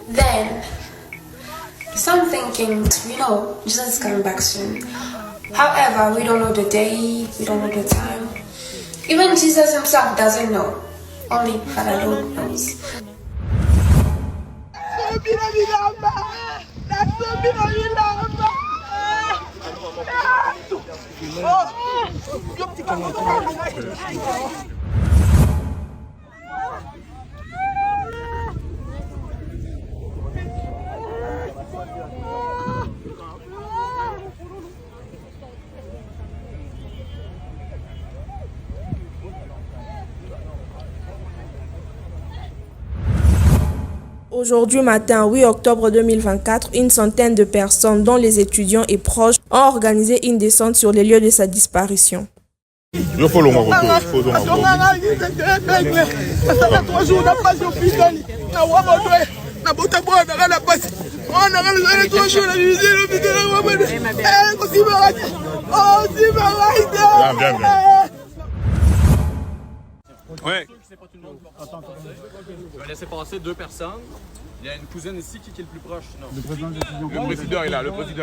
Then, so I'm thinking, Jesus is coming back soon. However, we don't know the day, we don't know the time. Even Jesus himself doesn't know. Only Father Lord knows. Aujourd'hui matin, 8 octobre 2024, une centaine de personnes, dont les étudiants et proches, ont organisé une descente sur les lieux de sa disparition. Ouais. Je vais laisser passer 2 personnes. Il y a une cousine ici qui est le plus proche. Non. Le président est là. Vas-y.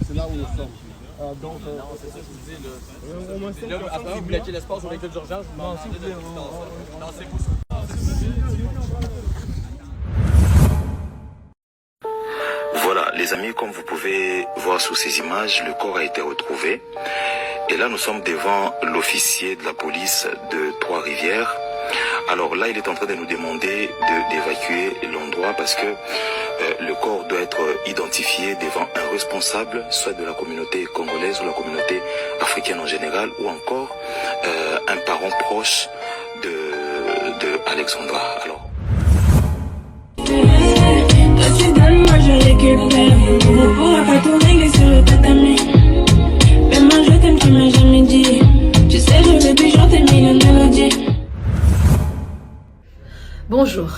C'est là où nous sommes. Non, c'est ça, je vous dis. Là, après, vous bloquez l'espace sur l'école d'urgence. Non, c'est vous. Voilà, les amis, comme vous pouvez voir sous ces images, le corps a été retrouvé. Et là, nous sommes devant l'officier de la police de Trois-Rivières. Alors là, il est en train de nous demander d'évacuer l'endroit parce que le corps doit être identifié devant un responsable, soit de la communauté congolaise ou la communauté africaine en général, ou encore un parent proche de Alexandra. Alors. Je récupère, ne pourra pas tout régler sur le tatami. Mais moi je t'aime, tu m'as jamais dit. Tu sais, je vais toujours t'aimer la mélodie. Bonjour,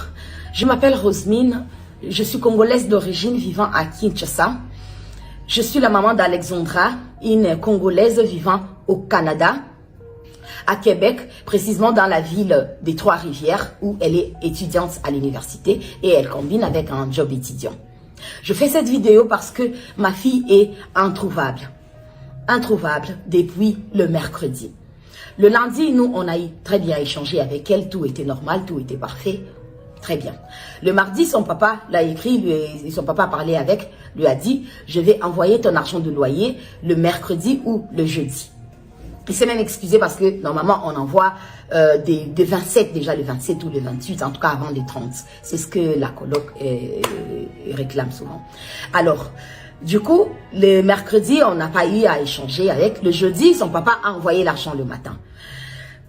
je m'appelle Rosemine, je suis congolaise d'origine vivant à Kinshasa. Je suis la maman d'Alexandra, une congolaise vivant au Canada, à Québec, précisément dans la ville des Trois-Rivières, où elle est étudiante à l'université et elle combine avec un job étudiant. Je fais cette vidéo parce que ma fille est introuvable depuis le mercredi. Le lundi, nous, on a eu très bien échangé avec elle, tout était normal, tout était parfait, très bien. Le mardi, son papa l'a écrit, son papa a parlé avec, lui a dit, je vais envoyer ton argent de loyer le mercredi ou le jeudi. Il s'est même excusé parce que normalement on envoie des 27, déjà le 27 ou le 28, en tout cas avant les 30. C'est ce que la coloc réclame souvent. Alors, du coup, le mercredi, on n'a pas eu à échanger avec. Le jeudi, son papa a envoyé l'argent le matin.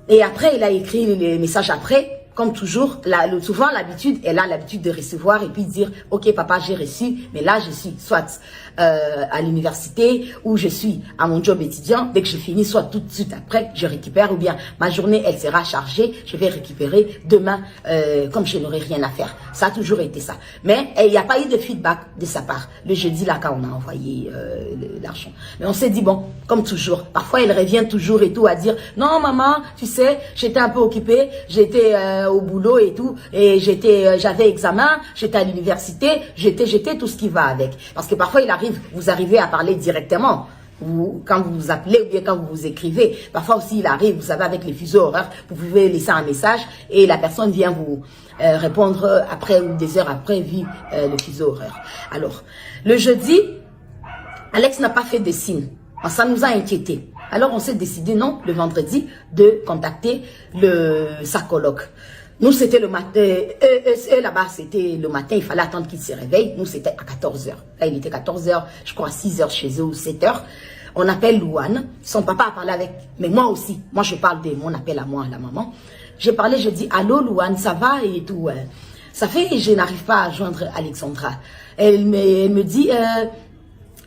Et après, il a écrit les messages après. Comme toujours, souvent l'habitude, elle a l'habitude de recevoir et puis dire, ok papa j'ai reçu, mais là je suis soit à l'université ou je suis à mon job étudiant. Dès que je finis, soit tout de suite après, je récupère ou bien ma journée elle sera chargée, je vais récupérer demain comme je n'aurai rien à faire. Ça a toujours été ça. Mais il n'y a pas eu de feedback de sa part. Le jeudi là quand on a envoyé l'argent. Mais on s'est dit bon, comme toujours, parfois elle revient toujours et tout à dire, non maman, tu sais, j'étais un peu occupée, j'étais au boulot et tout, et j'avais examen, j'étais à l'université, j'étais tout ce qui va avec. Parce que parfois vous arrivez à parler directement, ou quand vous vous appelez ou bien quand vous vous écrivez. Parfois aussi il arrive, vous savez, avec les fuseaux horaires, vous pouvez laisser un message et la personne vient vous répondre après ou des heures après vu le fuseau horaire. Alors, le jeudi, Alex n'a pas fait de signe. Ça nous a inquiétés. Alors on s'est décidé, non, le vendredi, de contacter sa coloc. Nous, c'était le matin, eux là-bas, c'était le matin, il fallait attendre qu'ils se réveillent. Nous, c'était à 14h. Là, il était 14h, je crois 6h chez eux ou 7h. On appelle Louane, son papa a parlé avec, mais moi aussi, moi je parle de mon appel à moi, à la maman. J'ai parlé, je dis, allô Louane, ça va et tout. Ça fait, je n'arrive pas à joindre Alexandra. Elle me dit,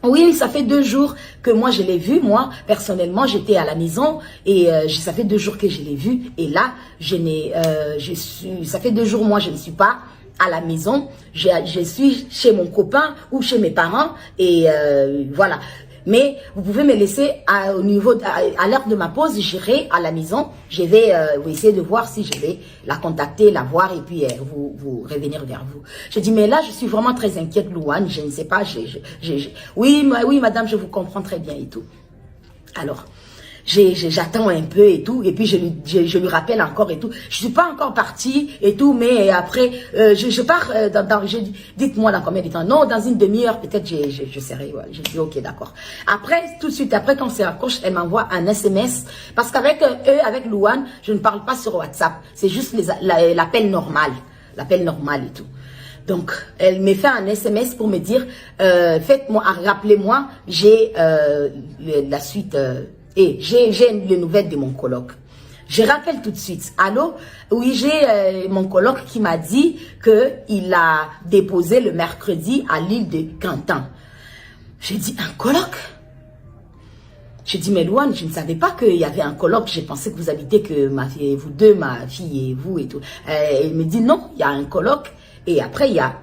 oui, ça fait 2 jours que moi je l'ai vu. Moi, personnellement, j'étais à la maison et ça fait 2 jours que je l'ai vu. Et là, ça fait 2 jours, moi, je ne suis pas à la maison. Je suis chez mon copain ou chez mes parents. Et voilà. Mais vous pouvez me laisser à l'heure de ma pause, j'irai à la maison. Je vais essayer de voir si je vais la contacter, la voir et puis vous revenir vers vous. Je dis, mais là, je suis vraiment très inquiète, Louane. Je ne sais pas. Oui, madame, je vous comprends très bien et tout. Alors, j'attends un peu et tout, et puis je lui rappelle encore et tout. Je suis pas encore partie et tout, mais après, je pars dites-moi dans combien de temps. Non, dans une demi-heure, peut-être je serai. Ouais. Je dis, ok, d'accord. Après, tout de suite, après, quand c'est raccroche, elle m'envoie un SMS, parce qu'avec avec Louane, je ne parle pas sur WhatsApp. C'est juste l'appel normal. L'appel normal et tout. Donc, elle me fait un SMS pour me dire, faites-moi, rappelez-moi, j'ai la suite... Et j'ai les nouvelles de mon coloc. Je rappelle tout de suite. Allô? Oui, j'ai mon coloc qui m'a dit qu'il a déposé le mercredi à l'île de Cantan. J'ai dit, un coloc? J'ai dit, mais Louane, je ne savais pas qu'il y avait un coloc. J'ai pensé que vous habitez que vous deux, ma fille et vous et tout. Elle me dit, non, il y a un coloc. Et après, il y a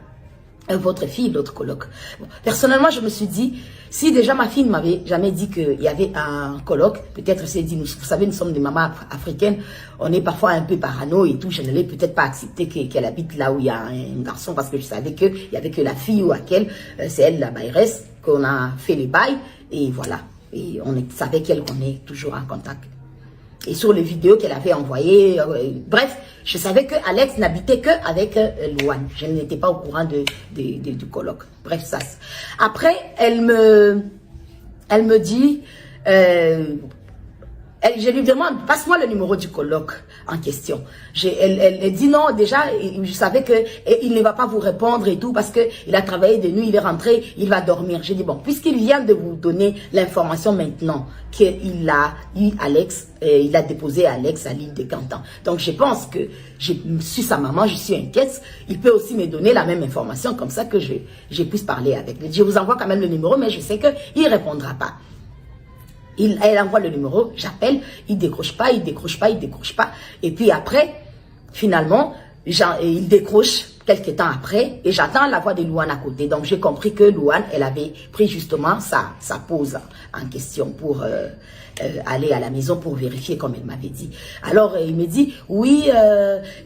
votre fille, l'autre coloc. Bon, personnellement, je me suis dit, si déjà ma fille ne m'avait jamais dit qu'il y avait un coloc, peut-être c'est dit, vous savez, nous sommes des mamans africaines, on est parfois un peu parano et tout, je n'allais peut-être pas accepter qu'elle habite là où il y a un garçon, parce que je savais qu'il n'y avait que la fille ou laquelle, c'est elle, la bailleresse, qu'on a fait les bails, et voilà. Et on savait qu'elle, qu'on est toujours en contact. Et sur les vidéos qu'elle avait envoyées, bref, je savais que Alex n'habitait qu'avec Louane. Je n'étais pas au courant du colloque. Bref, ça. Après, elle me dit, je lui demande, passe-moi le numéro du colloque en question. Elle dit non, déjà, je savais qu'il ne va pas vous répondre et tout, parce qu'il a travaillé de nuit, il est rentré, il va dormir. J'ai dit, bon, puisqu'il vient de vous donner l'information maintenant qu'il a eu Alex, il a déposé Alex à l'île de Cantan. Donc, je pense que je suis sa maman, je suis inquiète. Il peut aussi me donner la même information, comme ça que je puisse parler avec lui. Je vous envoie quand même le numéro, mais je sais qu'il ne répondra pas. Elle envoie le numéro, j'appelle, il décroche pas. Et puis après, finalement, il décroche quelques temps après et j'attends la voix de Louane à côté. Donc j'ai compris que Louane, elle avait pris justement sa pause en question pour aller à la maison pour vérifier comme elle m'avait dit. Alors il me dit, oui,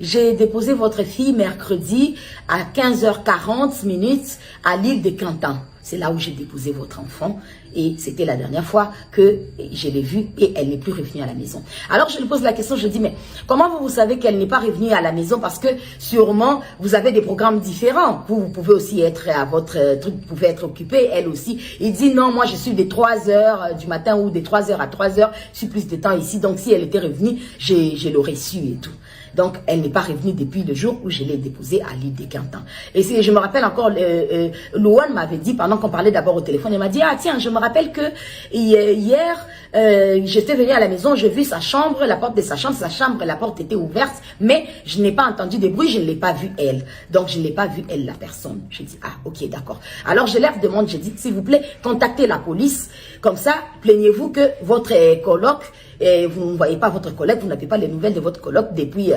j'ai déposé votre fille mercredi à 15h40 à l'île de Cantan. C'est là où j'ai déposé votre enfant et c'était la dernière fois que je l'ai vue et elle n'est plus revenue à la maison. Alors je lui pose la question, je dis, mais comment vous savez qu'elle n'est pas revenue à la maison? Parce que sûrement vous avez des programmes différents. Vous pouvez aussi être à votre truc, vous pouvez être occupé, elle aussi. Il dit, non, moi je suis des 3h du matin ou des 3h à 3h, je suis plus de temps ici. Donc si elle était revenue, je l'aurais su et tout. Donc, elle n'est pas revenue depuis le jour où je l'ai déposée à l'île de Cantan. Et je me rappelle encore, Louane m'avait dit, pendant qu'on parlait d'abord au téléphone, elle m'a dit, ah tiens, je me rappelle que hier, j'étais venue à la maison, j'ai vu sa chambre, la porte de sa chambre, la porte était ouverte, mais je n'ai pas entendu de bruit, je ne l'ai pas vue elle. Donc, je ne l'ai pas vue elle, la personne. Je dis, ah, ok, d'accord. Alors, je leur demande, je dis, s'il vous plaît, contactez la police. Comme ça, plaignez-vous que votre coloc, vous ne voyez pas votre collègue, vous n'avez pas les nouvelles de votre coloc depuis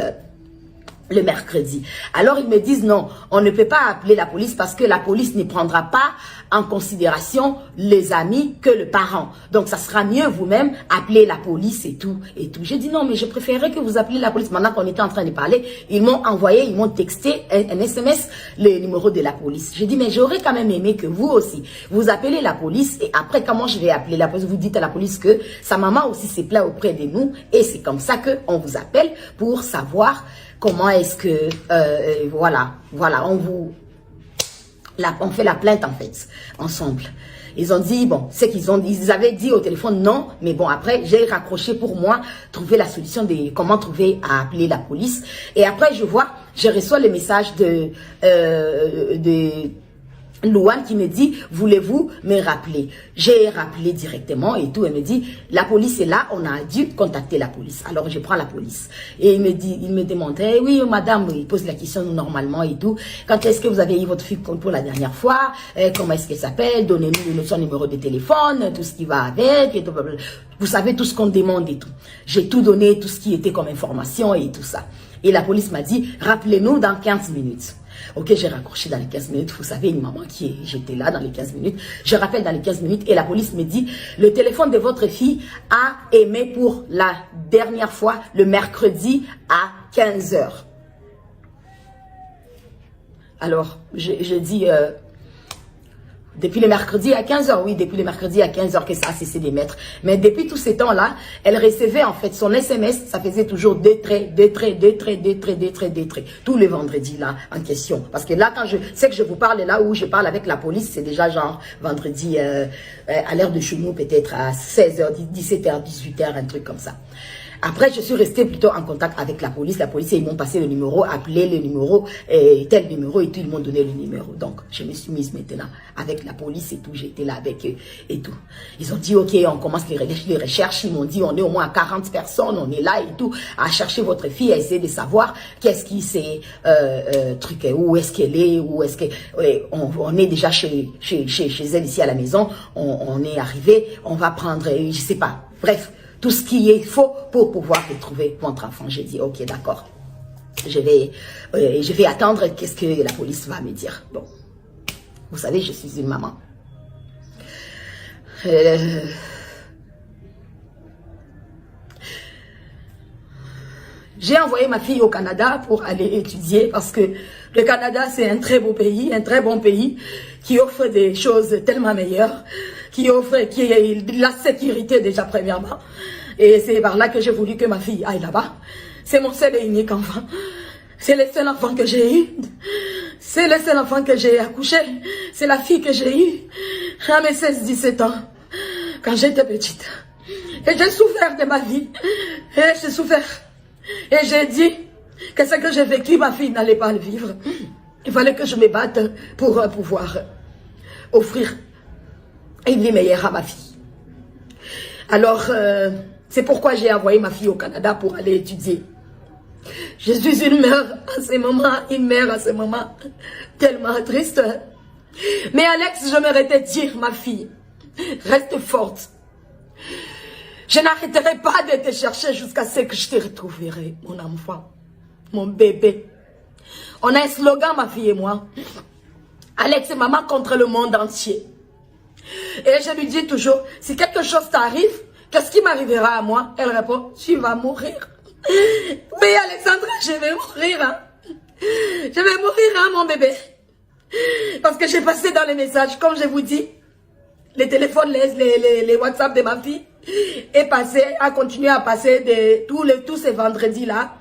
le mercredi. Alors ils me disent non, on ne peut pas appeler la police parce que la police ne prendra pas en considération les amis que le parent. Donc ça sera mieux vous-même appeler la police et tout et tout. J'ai dit non, mais je préférerais que vous appeliez la police. Maintenant qu'on était en train de parler, ils m'ont envoyé, ils m'ont texté un SMS le numéro de la police. J'ai dit mais j'aurais quand même aimé que vous aussi vous appelez la police et après comment je vais appeler la police? Vous dites à la police que sa maman aussi s'est plaint auprès de nous et c'est comme ça que on vous appelle pour savoir comment est-ce que, voilà, on fait la plainte en fait, ensemble. Ils ont dit, bon, c'est ils avaient dit au téléphone non, mais bon, après, j'ai raccroché pour moi, trouver la solution de comment trouver à appeler la police. Et après, je reçois le message de Louane qui me dit, voulez-vous me rappeler? J'ai rappelé directement et tout. Elle me dit, la police est là, on a dû contacter la police. Alors je prends la police. Et il me demande, hey, oui madame, il pose la question normalement et tout. Quand est-ce que vous avez eu votre fille pour la dernière fois? Comment est-ce qu'elle s'appelle? Donnez-nous son numéro de téléphone, tout ce qui va avec. Et tout, vous savez tout ce qu'on demande et tout. J'ai tout donné, tout ce qui était comme information et tout ça. Et la police m'a dit, rappelez-nous dans 15 minutes. Ok, j'ai raccroché dans les 15 minutes. Vous savez, une maman j'étais là dans les 15 minutes. Je rappelle dans les 15 minutes et la police me dit, le téléphone de votre fille a émis pour la dernière fois le mercredi à 15 h. Alors, je dis, depuis le mercredi à 15 h, oui, depuis le mercredi à 15 h que ça a cessé d'émettre. Mais depuis tous ces temps-là, elle recevait en fait son SMS, ça faisait toujours des traits, tous les vendredis là en question. Parce que là, quand je sais que je vous parle là où je parle avec la police, c'est déjà genre vendredi à l'heure de chez nous, peut-être à 16 h, 17 h, 18 h, un truc comme ça. Après, je suis restée plutôt en contact avec la police. La police, ils m'ont passé le numéro, appelé le numéro, tel numéro, et tout, ils m'ont donné le numéro. Donc, je me suis mise maintenant avec la police et tout. J'étais là avec eux et tout. Ils ont dit, ok, on commence les recherches. Ils m'ont dit, on est au moins à 40 personnes, on est là et tout, à chercher votre fille, à essayer de savoir qu'est-ce qui s'est, où est-ce qu'elle est, où est-ce que, on est déjà chez elle ici à la maison, on est arrivé, on va prendre, je sais pas, bref. Tout ce qui est faux pour pouvoir retrouver votre enfant. J'ai dit, ok, d'accord. Je vais attendre qu'est-ce que la police va me dire. Bon, vous savez, je suis une maman. J'ai envoyé ma fille au Canada pour aller étudier parce que le Canada, c'est un très beau pays, un très bon pays qui offre des choses tellement meilleures, qui offre la sécurité déjà premièrement. Et c'est par là que j'ai voulu que ma fille aille là-bas. C'est mon seul et unique enfant. C'est le seul enfant que j'ai eu. C'est le seul enfant que j'ai accouché. C'est la fille que j'ai eue à mes 16-17 ans, quand j'étais petite. Et j'ai souffert de ma vie. Et j'ai souffert. Et j'ai dit que ce que j'ai vécu, ma fille n'allait pas le vivre. Il fallait que je me batte pour pouvoir offrir une vie meilleure à ma fille. Alors, c'est pourquoi j'ai envoyé ma fille au Canada pour aller étudier. Je suis une mère à ce moment, tellement triste. Mais Alex, je m'arrêtais de dire, ma fille, reste forte. Je n'arrêterai pas de te chercher jusqu'à ce que je te retrouverai, mon enfant, mon bébé. On a un slogan, ma fille et moi. Alex et maman contre le monde entier. Et je lui dis toujours, si quelque chose t'arrive, qu'est-ce qui m'arrivera à moi? Elle répond, tu vas mourir. Oui, Alexandra, je vais mourir. Hein. Je vais mourir, hein, mon bébé. Parce que j'ai passé dans les messages, comme je vous dis, les téléphones, les WhatsApp de ma fille, a continué à passer tous ces vendredis-là,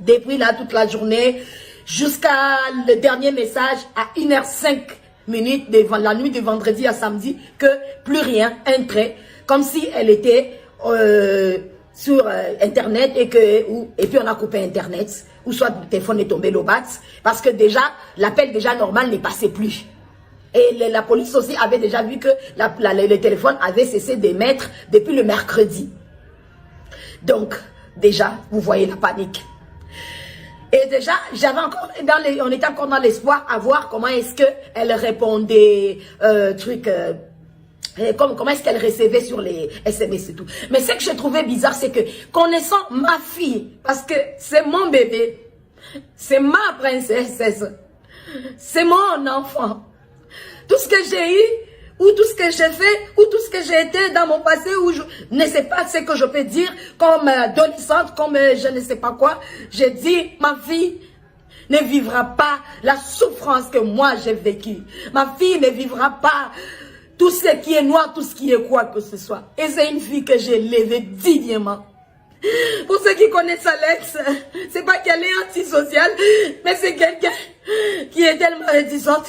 depuis là toute la journée, jusqu'à le dernier message à 1h05 la nuit de vendredi à samedi, que plus rien, un trait, comme si elle était sur Internet et puis on a coupé Internet, ou soit le téléphone est tombé l'obat, parce que déjà, l'appel déjà normal ne passait plus. Et la police aussi avait déjà vu que le téléphone avait cessé d'émettre depuis le mercredi. Donc, déjà, vous voyez la panique. Et déjà, on était encore dans l'espoir à voir comment est-ce qu'elle répondait, comment est-ce qu'elle recevait sur les SMS et tout. Mais ce que j'ai trouvé bizarre, c'est que connaissant ma fille, parce que c'est mon bébé, c'est ma princesse, c'est mon enfant, tout ce que j'ai eu, ou tout ce que j'ai fait, ou tout ce que j'ai été dans mon passé, où je ne sais pas ce que je peux dire comme adolescente, comme je ne sais pas quoi, j'ai dit, ma fille ne vivra pas la souffrance que moi j'ai vécue. Ma fille ne vivra pas tout ce qui est noir, tout ce qui est quoi que ce soit. Et c'est une fille que j'ai élevée dignement. Pour ceux qui connaissent Alex, c'est pas qu'elle est antisociale, mais c'est quelqu'un qui est tellement réticente,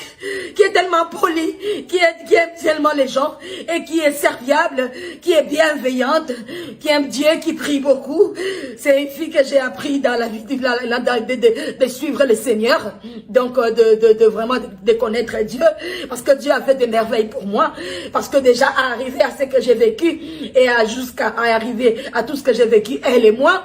qui est tellement polie, qui aime tellement les gens, et qui est serviable, qui est bienveillante, qui aime Dieu, qui prie beaucoup. C'est une fille que j'ai appris dans la vie de suivre le Seigneur, donc de vraiment de connaître Dieu, parce que Dieu a fait des merveilles pour moi, parce que déjà à arriver à ce que j'ai vécu, et jusqu'à arriver à tout ce que j'ai vécu, elle et moi,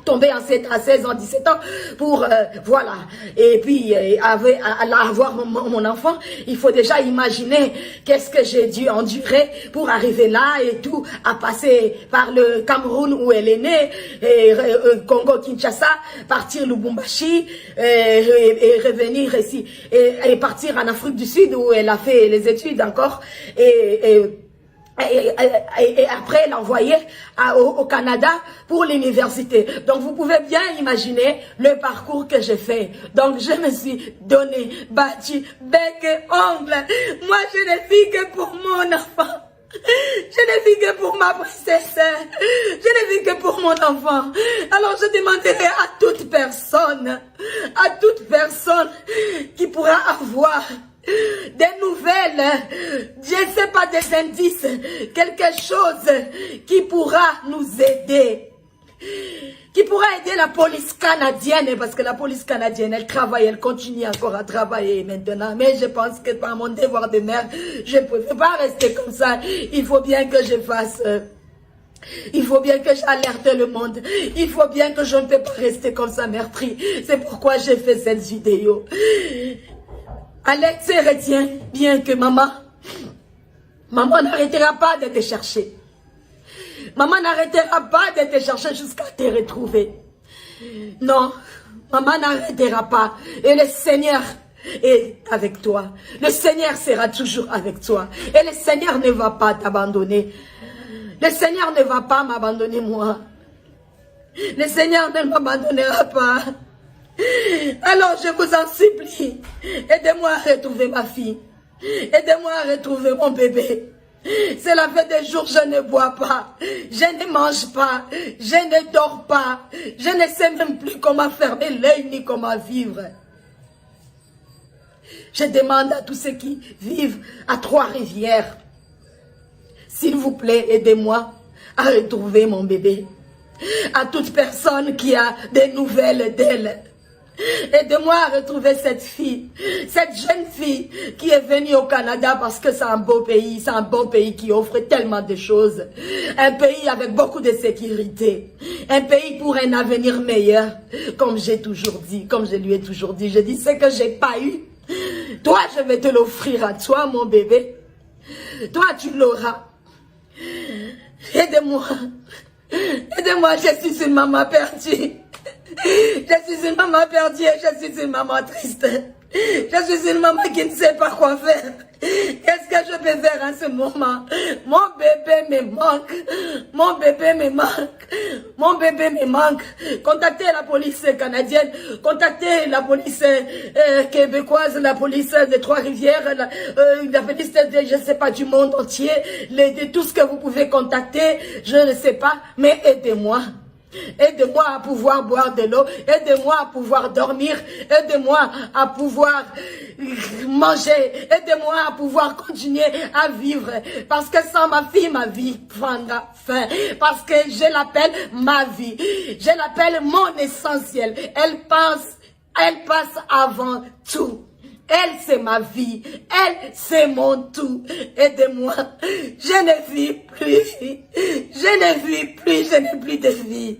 tomber enceinte à 16 ans, 17 ans, pour, voilà, et puis avoir mon enfant, il faut déjà imaginer qu'est-ce que j'ai dû endurer pour arriver là et tout, à passer par le Cameroun où elle est née, et Congo-Kinshasa, partir Lubumbashi, et revenir ici, et partir en Afrique du Sud où elle a fait les études encore, et après l'envoyer au Canada pour l'université. Donc vous pouvez bien imaginer le parcours que j'ai fait. Donc je me suis donné, battu, bec et ongle. Moi je ne vis que pour mon enfant. Je ne vis que pour ma princesse. Je ne vis que pour mon enfant. Alors je demanderai à toute personne qui pourra avoir des nouvelles, je ne sais pas, des indices, quelque chose qui pourra nous aider, qui pourra aider la police canadienne, parce que la police canadienne, elle travaille, elle continue encore à travailler maintenant, mais je pense que par mon devoir de mère, je ne peux pas rester comme ça. Il faut bien que je fasse... il faut bien que j'alerte le monde. Il faut bien que je ne peux pas rester comme ça meurtri. C'est pourquoi j'ai fait cette vidéo. Alex, retiens bien que maman n'arrêtera pas de te chercher. Maman n'arrêtera pas de te chercher jusqu'à te retrouver. Non, maman n'arrêtera pas. Et le Seigneur est avec toi. Le Seigneur sera toujours avec toi. Et le Seigneur ne va pas t'abandonner. Le Seigneur ne va pas m'abandonner moi. Le Seigneur ne m'abandonnera pas. Alors je vous en supplie, aidez-moi à retrouver ma fille. Aidez-moi à retrouver mon bébé. Cela fait des jours que je ne bois pas, je ne mange pas, je ne dors pas. Je ne sais même plus comment fermer l'œil ni comment vivre. Je demande à tous ceux qui vivent à Trois-Rivières, s'il vous plaît, aidez-moi à retrouver mon bébé. À toute personne qui a des nouvelles d'elle, aidez-moi à retrouver cette fille, cette jeune fille qui est venue au Canada parce que c'est un beau pays, c'est un bon pays qui offre tellement de choses. Un pays avec beaucoup de sécurité, un pays pour un avenir meilleur, comme j'ai toujours dit, comme je lui ai toujours dit. Je dis ce que j'ai pas eu. Toi, je vais te l'offrir à toi, mon bébé. Toi, tu l'auras. Aidez-moi. Aidez-moi, je suis une maman perdue. Je suis une maman perdue et je suis une maman triste. Je suis une maman qui ne sait pas quoi faire. Qu'est-ce que je peux faire en ce moment? Mon bébé me manque. Mon bébé me manque. Mon bébé me manque. Contactez la police canadienne. Contactez la police québécoise, la police de Trois-Rivières, la police de, je ne sais pas, du monde entier. De tout ce que vous pouvez contacter, je ne sais pas, mais aidez-moi. Aidez-moi à pouvoir boire de l'eau, aidez-moi à pouvoir dormir, aidez-moi à pouvoir manger, aidez-moi à pouvoir continuer à vivre, parce que sans ma vie prendra fin, parce que je l'appelle ma vie, je l'appelle mon essentiel, elle passe avant tout. Elle, c'est ma vie. Elle, c'est mon tout. Aidez-moi. Je ne vis plus. Je ne vis plus. Je n'ai plus de vie.